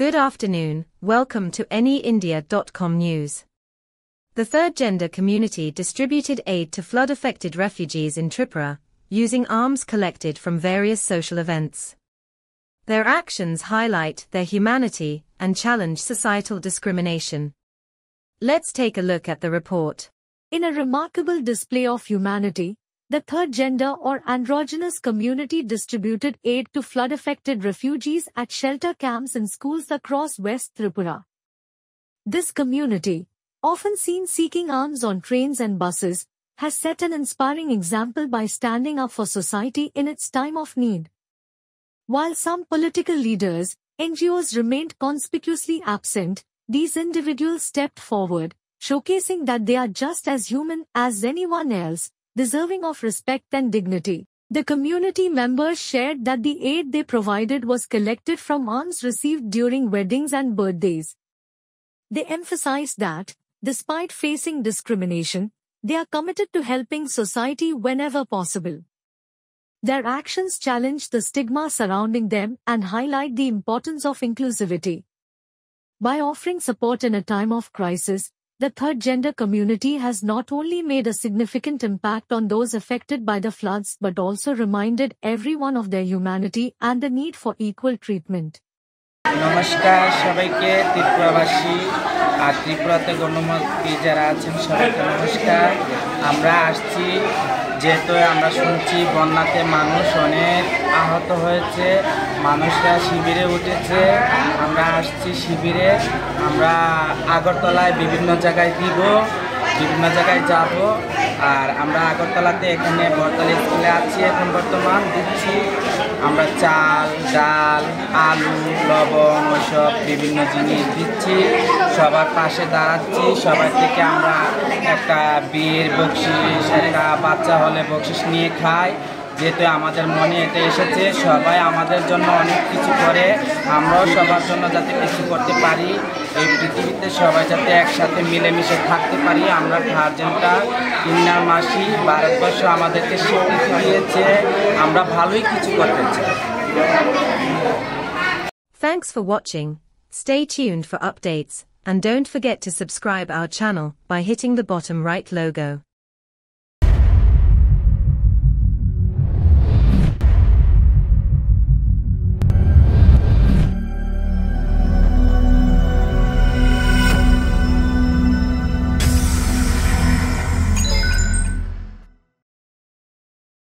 Good afternoon, welcome to anyindia.com news. The third gender community distributed aid to flood-affected refugees in Tripura, using arms collected from various social events. Their actions highlight their humanity and challenge societal discrimination. Let's take a look at the report. In a remarkable display of humanity, the third gender or androgynous community distributed aid to flood-affected refugees at shelter camps and schools across West Tripura. This community, often seen seeking arms on trains and buses, has set an inspiring example by standing up for society in its time of need. While some political leaders, NGOs remained conspicuously absent, these individuals stepped forward, showcasing that they are just as human as anyone else, deserving of respect and dignity. The community members shared that the aid they provided was collected from arms received during weddings and birthdays. They emphasized that, despite facing discrimination, they are committed to helping society whenever possible. Their actions challenge the stigma surrounding them and highlight the importance of inclusivity. By offering support in a time of crisis, the third gender community has not only made a significant impact on those affected by the floods but also reminded everyone of their humanity and the need for equal treatment. নমস্কার সবাইকে ত্রিপুরাবাসী আর ত্রিপুরাতে গণমুক্তি যারা আছেন সবাইকে নমস্কার। আমরা আসছি যেহেতু আমরা শুনছি বন্যাতে মানুষ অনেক আহত হয়েছে, মানুষরা শিবিরে উঠেছে। আমরা আসছি শিবিরে, আমরা আগরতলায় বিভিন্ন জায়গায় দিব, বিভিন্ন জায়গায় যাব। আর আমরা আগরতলাতে এখানে বরতলা স্কুলে আছি, এখন বর্তমান দিচ্ছি আমরা চাল, ডাল, আলু, লবণ ওইসব বিভিন্ন জিনিস দিচ্ছি, সবার পাশে দাঁড়াচ্ছি। সবার থেকে আমরা একটা বিয়ের বকশিস, একটা বাচ্চা হলে বকশিস নিয়ে খাই। যেহেতু আমাদের মনে এটা এসেছে, সবাই আমাদের জন্য অনেক কিছু করে, আমরাও সবার জন্য যাতে কিছু করতে পারি, এই পৃথিবীতে সবাই যাতে একসাথে মিলেমিশে থাকতে পারি। আমরা ভার্জিনটা কিন্নার মাসি ভারতবর্ষ আমাদেরকে স্বীকৃতি দিয়েছে, আমরা ভালোই কিছু করতে চাই। Thanks for watching. Stay tuned for updates, and don't forget to subscribe our channel by hitting the bottom right logo.